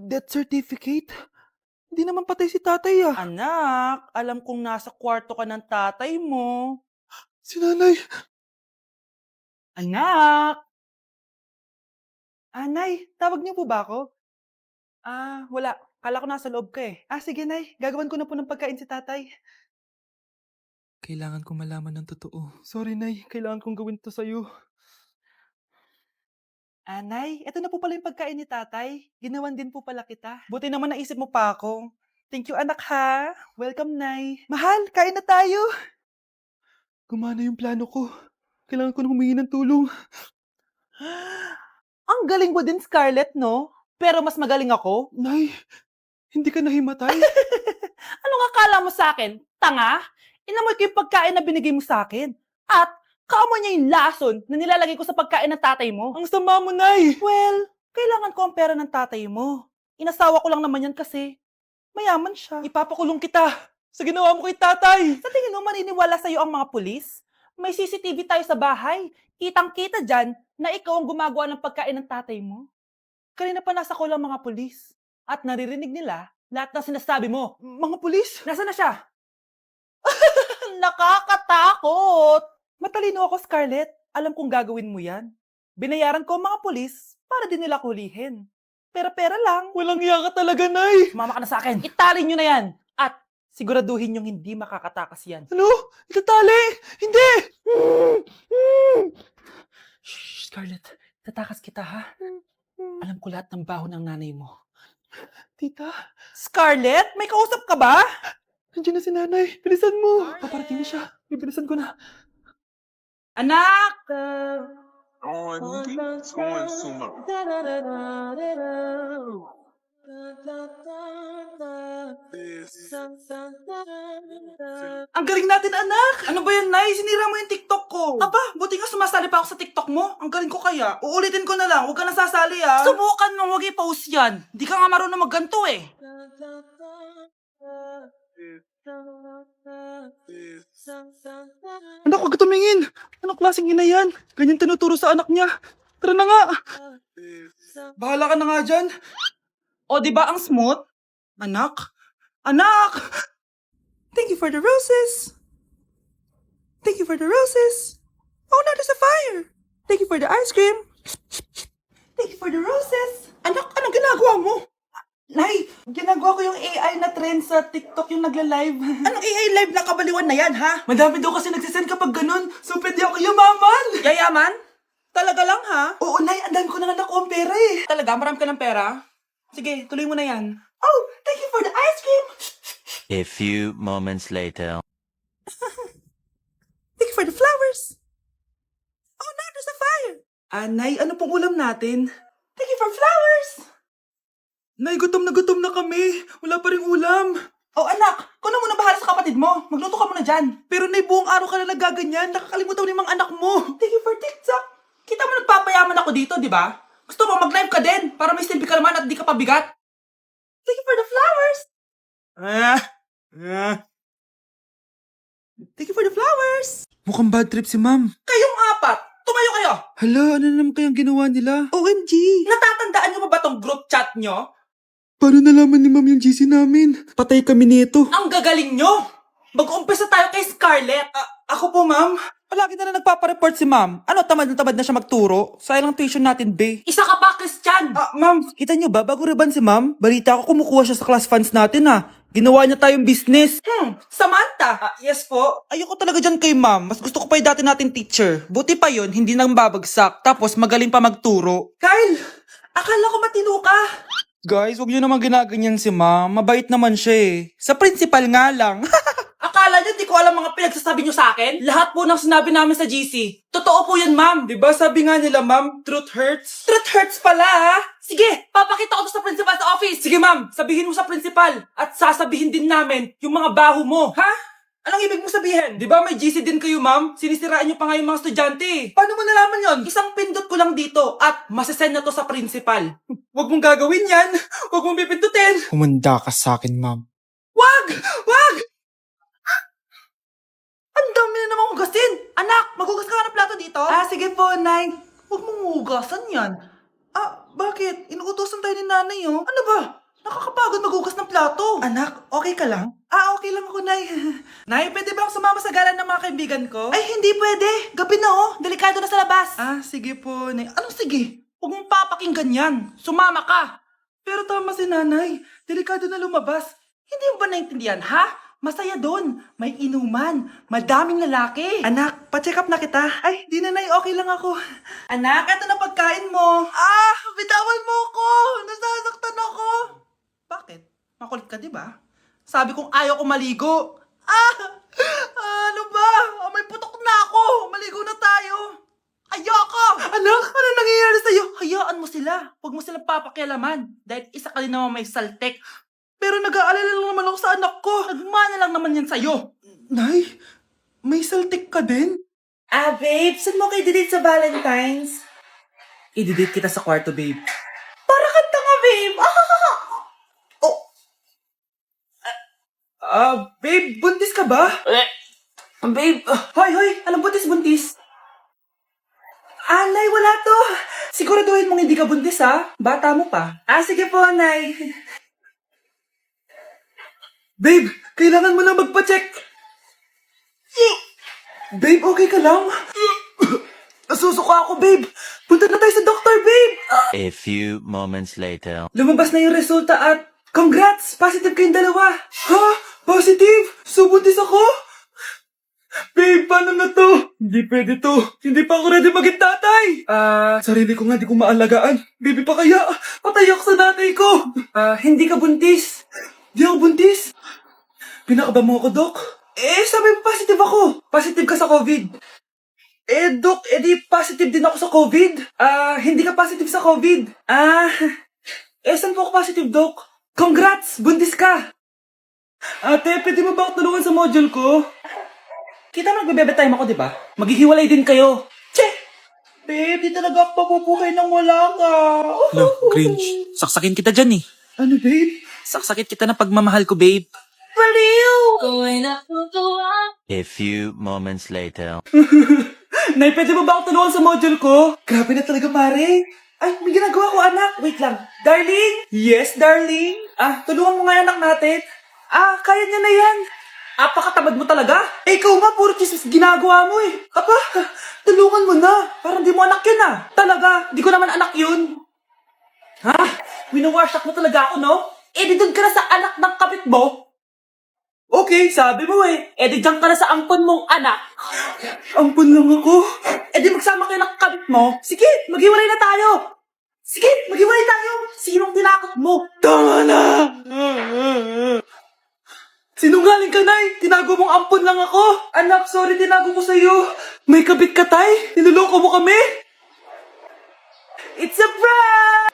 Death certificate? Hindi naman patay si tatay ah. Anak, alam kong nasa kwarto ka ng tatay mo. Si nanay. Anak! Nay, tawag niyo po ba ako? Wala. Kala ko nasa loob ka eh. Sige nay, gagawan ko na po ng pagkain si tatay. Kailangan ko malaman ng totoo. Sorry, Nay. Kailangan kong gawin to sa'yo. Nay, eto na po pala yung pagkain ni tatay. Ginawan din po pala kita. Buti naman naisip mo pa ako. Thank you anak ha. Welcome nay. Mahal, kain na tayo. Gumana yung plano ko. Kailangan ko na humingi ng tulong. Ang galing mo din Scarlett no? Pero mas magaling ako. Nay, hindi ka nahimatay? Anong akala mo sa akin? Tanga? Inamoy ko yung pagkain na binigay mo sa akin. At kaamoy niya yung lason na nilalagay ko sa pagkain ng tatay mo. Ang sama mo, Nay! Well, kailangan ko ang pera ng tatay mo. Inasawa ko lang naman yan kasi mayaman siya. Ipapakulong kita sa ginawa mo kay tatay! Sa tingin mo maniniwala sa'yo ang mga pulis? May CCTV tayo sa bahay. Kitang-kita dyan na ikaw ang gumagawa ng pagkain ng tatay mo. Kanina pa nasa kulang mga pulis. At naririnig nila lahat ng sinasabi mo. Mga pulis? Nasaan na siya? Nakakatakot! Matalino ako, Scarlett. Alam kong gagawin mo yan. Binayaran ko ang mga pulis para din nila kulihin. Pera-pera lang. Walang iya ka talaga, Nay! Sumama ka na sa akin. Itali nyo na yan. At siguraduhin yung hindi makakatakas yan. Ano? Itatali! Hindi! Shh, Scarlett. Tatakas kita, ha? Alam ko lahat ng baho ng nanay mo. Tita, Scarlett, may kausap ka ba? nandiyan na si nanay. Bilisan mo! Paparating na siya. Bibilisan ko na. Anak! OMG, going sumo. Ang galing natin, anak! Ano ba yan, Nay? Sinira mo yung TikTok ko. Aba, buti nga sumasali pa ako sa TikTok mo. Ang galing ko kaya. Uulitin ko na lang. Huwag ka nasasali, ah. Subukan mo, huwag i-post yan. Di ka nga marunong magganto, eh. Anak, huwag ka tumingin! Anong klaseng ina yan? Ganyan tinuturo sa anak niya. Tara na nga! Bahala ka na nga dyan. O, di ba ang smooth? Anak? Anak! Thank you for the roses. Thank you for the roses. Oh, no, there's a fire. Thank you for the ice cream. Thank you for the roses. Anak, anong ginagawa mo? Nay, ginagawa ko yung AI na trend sa TikTok yung nagla-live. Anong AI live na kabaliwan na yan, ha? Madami daw kasi nagsisend kapag ganun, so pwede ako yumaman! Yayaman? Talaga lang, ha? Oo, Nay, ang dami ko na nga nakuha ang pera eh. Talaga? Marami ka ng pera? Sige, tuloy mo na yan. Oh, thank you for the ice cream! A few moments later. Thank you for the flowers. Oh, no, there's a fire. Nay, ano pong ulam natin? Thank you for flowers. Nay, gutom na kami. Wala pa rin ulam. Oh, anak, kung na muna bahala sa kapatid mo. Magluto ka muna dyan. Pero Nay, buong araw ka na nagaganyan. Nakakalimutan mo yung mga anak mo. Thank you for TikTok. Kita mo nagpapayaman ako dito, di ba? Gusto mo mag-live ka din para may silbi ka naman at di ka pabigat. Thank you for the flowers. Thank you for the flowers. Mukhang bad trip si ma'am. Kayong apat, tumayo kayo. Hala, ano na naman kayang ginawa nila? OMG. Natatandaan niyo ba tong group chat niyo? Paano nalaman ni ma'am yung GC namin? Patay kami nito. Ang gagaling nyo! Mag-uumpisa tayo kay Scarlett. Ako po, ma'am. Palagi na lang nagpapareport si ma'am. Ano, tamad na siya magturo? Sayang lang tuition natin, be. Isa ka pa, Christian! Ma'am, kita niyo ba, bago reban si ma'am, balita ko kumukuha siya sa class funds natin, Ginawa niya tayong business. Samantha! Yes po. Ayoko talaga dyan kay ma'am. Mas gusto ko pa yung dati nating teacher. Buti pa yun, hindi nang babagsak. Tapos magaling pa magturo. Kyle! Akala ko matino ka! Guys, wag niyo naman ginaganyan si ma'am. Mabait naman siya eh. Sa principal nga lang. Akala niyo di ko alam mga pinagsasabi niyo sa akin? Lahat po ng sinabi namin sa GC. Totoo po yan, ma'am. Diba sabi nga nila, ma'am, truth hurts? Truth hurts pala, ha? Sige, papakita ko to sa principal sa office. Sige ma'am, sabihin mo sa principal. At sasabihin din namin yung mga baho mo. Ha? Anong ibig mo sabihin? Di ba may GC din kayo, ma'am? Sinisiraan niyo pa nga yung mga estudyante. Paano mo nalaman yon? Isang pindot ko lang dito at masasend na to sa principal. Huwag mong gagawin yan. Huwag mong pipindutin. Humanda ka sa akin, ma'am. Wag! Wag! Ang dami na namang hugasin. Anak, maghugas ka nga ng plato dito. Sige po, Nay. Huwag mong hugasan yan. Bakit? Inuutosan tayo ni nanay, oh. Ano ba? Nakakapagod maghugas ng plato. Anak, okay ka lang? Okay lang ako, Nay. Nay, pwede ba akong sumama sa gala ng mga kaibigan ko? Ay, hindi pwede. Gabi na, oh. Delikado na sa labas. Sige po, Nay. Anong sige? Huwag mong papakinggan yan. Sumama ka. Pero tama si nanay. Delikado na lumabas. Hindi mo ba naintindihan, ha? Masaya doon. May inuman. Madaming lalaki. Anak, pa-check up na kita. Ay, di na, Nay. Okay lang ako. Anak, eto na pagkain mo. Bitawan mo ako. Nasasaktan ako. Bakit? Makulit ka, di ba? Sabi kong ayaw ko maligo. Ano ba? May putok na ako. Maligo na tayo. Ayoko! Anak, ano nangyayari sa'yo? Hayaan mo sila. Huwag mo silang papakialaman. Dahil isa ka din naman may saltek. Pero nag-aalala lang naman ako sa anak ko. Nagmana lang naman yan sa'yo. Nay, may saltik ka din? Babe, saan mo kayo delete sa Valentine's? I-delete kita sa kwarto, babe. Para kang tanga, babe. Babe, buntis ka ba? Babe, hoy, anong buntis? Nay, wala to. Siguraduhin mong hindi ka buntis, ha? Bata mo pa. Sige po, Nay. Babe, kailangan mo lang magpa-check. Babe, okay ka lang? Nasusuka ako, babe. Punta na tayo sa doktor, babe. A few moments later. Lumabas na yung resulta at congrats! Positive kayong dalawa. Ha? Positive? So, buntis ako? Babe, paano na to? Hindi pwede to. Hindi pa ako ready maging tatay. Sarili ko nga di ko maalagaan. Baby pa kaya? Patay ako sa nanay ko. Hindi ka buntis. Di ako buntis. Pinakaba mo ako, Dok. Sabi mo positive ako. Positive ka sa COVID. Dok, di positive din ako sa COVID. Hindi ka positive sa COVID. Saan po ako positive, Dok? Congrats! Buntis ka! Ate, pwede mo ba ako tulungan sa module ko? Kita magbebebe time ako, di ba? Maghihiwalay din kayo. Che! Babe, di talaga ako papupuhay nang wala ka. Cringe. Saksakin kita dyan eh. Ano, babe? Saksakit kita ng pagmamahal ko, babe. Baliw! A few moments later. Nay, pwede mo ba ako tulungan sa module ko? Grabe na talaga, pare. Ay, may ginagawa ko, anak. Wait lang. Darling? Yes, darling? Tulungan mo nga yung anak natin. Kaya niya na yan. Apakatamad mo talaga. Ikaw nga, puro chismis ginagawa mo eh. Tulungan mo na. Parang di mo anak yun Talaga, di ko naman anak yun. Winawash up mo talaga ako, no? Di doon ka na sa anak ng kapit mo. Okay, sabi mo eh. Di dyan ka na sa ampon mong anak. Ampon lang ako? Di magsama kayo ng kabit mo. Sige, maghiwalay na tayo. Sige, maghiwalay tayo. Sinong tinakot mo? Tama na! Sinungaling ka, Nay. Tinago mong ampon lang ako. Anak, sorry, tinago ko sa'yo. May kabit ka, Tay. Niloloko mo kami. It's a prank!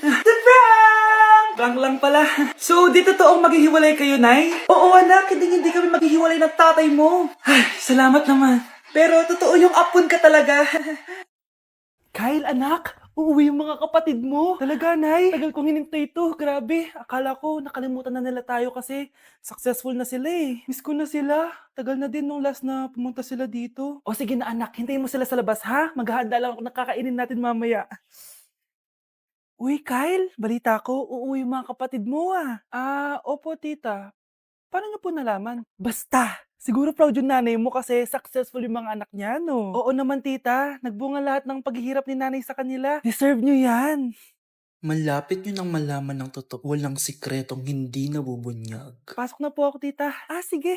It's a prank! Prank lang pala. So, di totoong maghihiwalay kayo, Nay? Oo, anak. Hindi kami maghihiwalay ng tatay mo. Salamat naman. Pero totoo yung apon ka talaga. Kyle, anak. Uuwi yung mga kapatid mo. Talaga, Nay. Tagal kong hinintay ito. Grabe. Akala ko nakalimutan na nila tayo kasi successful na sila eh. Miss ko na sila. Tagal na din nung last na pumunta sila dito. O sige na, anak. Hintayin mo sila sa labas, ha? Maghahanda lang ako ng kakainin natin mamaya. Uy, Kyle. Balita ko, uuwi yung mga kapatid mo opo, tita. Paano niyo po nalaman? Basta! Siguro proud yung nanay mo kasi successful yung mga anak niya, no? Oo naman, tita. Nagbunga lahat ng paghihirap ni nanay sa kanila. Deserve nyo yan. Malapit nyo nang malaman ng totoo. Walang sikretong hindi nabubunyag. Pasok na po ako, tita. Sige.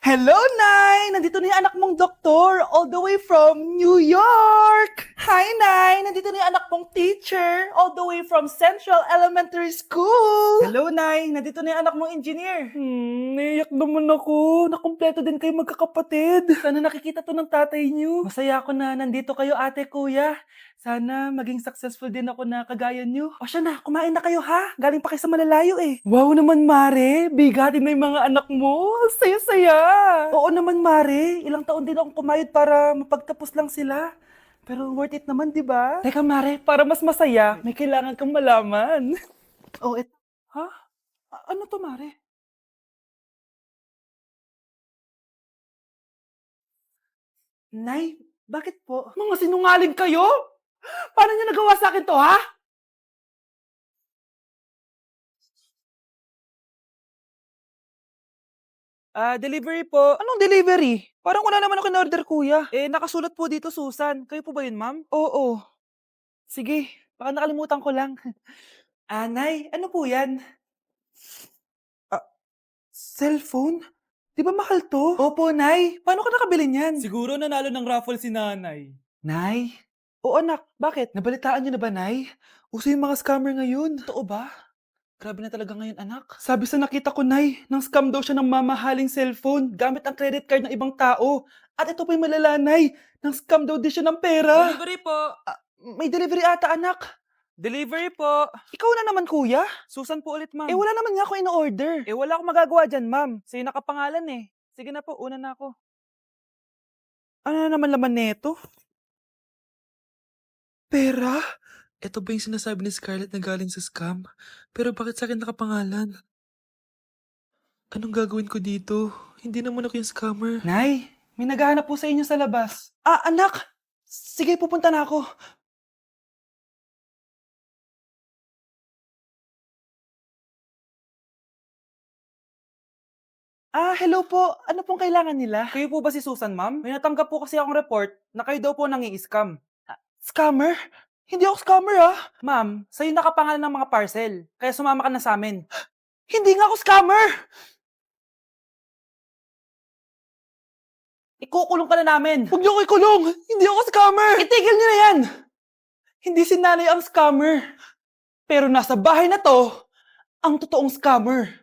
Hello, Nay! Nandito na yung anak mong doktor, all the way from New York! Hi, Nay! Nandito na yung anak mong teacher, all the way from Central Elementary School! Hello, Nay! Nandito na yung anak mong engineer. Naiyak naman ako. Nakumpleto din kayo magkakapatid. Sana nakikita to ng tatay niyo. Masaya ako na nandito kayo, ate, kuya. Sana maging successful din ako na kagaya niyo. O siya na, kumain na kayo ha. Galing pa kayo sa malalayo eh. Wow naman, Mare. Bigatin na yung mga anak mo. Saya-saya. Oo naman, Mare. Ilang taon din akong kumayod para mapagtapos lang sila. Pero worth it naman, di ba? Teka, Mare, para mas masaya, may kailangan kang malaman. Ha? Ano to, Mare? Nay, Bakit po? Mga sinungaling kayo? Paano niyo nagawa sa akin to, ha? Delivery po. Anong delivery? Parang wala naman ako in-order, kuya. Nakasulat po dito, Susan. Kayo po ba yun, ma'am? Oo. Sige, baka nakalimutan ko lang. Nay, ano po yan? Cellphone? Di ba mahal to? Opo, Nay. Paano ka nakabili niyan? Siguro nanalo ng raffle si nanay. Nay? Oo, anak. Bakit? Nabalitaan niyo na ba, Nay? Uso yung mga scammer ngayon. Totoo ba? Grabe na talaga ngayon, anak. Sabi sa nakita ko, Nay, nang scam daw siya ng mamahaling cellphone gamit ang credit card ng ibang tao. At ito pa yung malala, Nay. Nang scam daw din siya ng pera. Delivery po. May delivery ata, anak. Delivery po. Ikaw na naman, kuya. Susan po ulit, ma'am. Wala naman nga ako in-order. Wala akong magagawa dyan, ma'am. Sa'yo nakapangalan eh. Sige na po, una na ako. Ano na naman laman neto? Pera? Ito ba yung sinasabi ni Scarlett na galing sa scam? Pero bakit sa akin nakapangalan? Anong gagawin ko dito? Hindi naman ako yung scammer. Nay, may naghahanap po sa inyo sa labas. Anak! Sige, pupunta na ako. Hello po. Ano pong kailangan nila? Kayo po ba si Susan, ma'am? May natanggap po kasi akong report na kayo daw po nangi-scam. Scammer? Hindi ako scammer, Ma'am, sa'yo nakapangalan ng mga parcel. Kaya sumama ka na sa amin. Hindi nga ako scammer! Ikukulong ka na namin. Huwag niyo ko ikulong! Hindi ako scammer! Itigil niyo na yan! Hindi si nanay ang scammer. Pero nasa bahay na to, ang totoong scammer.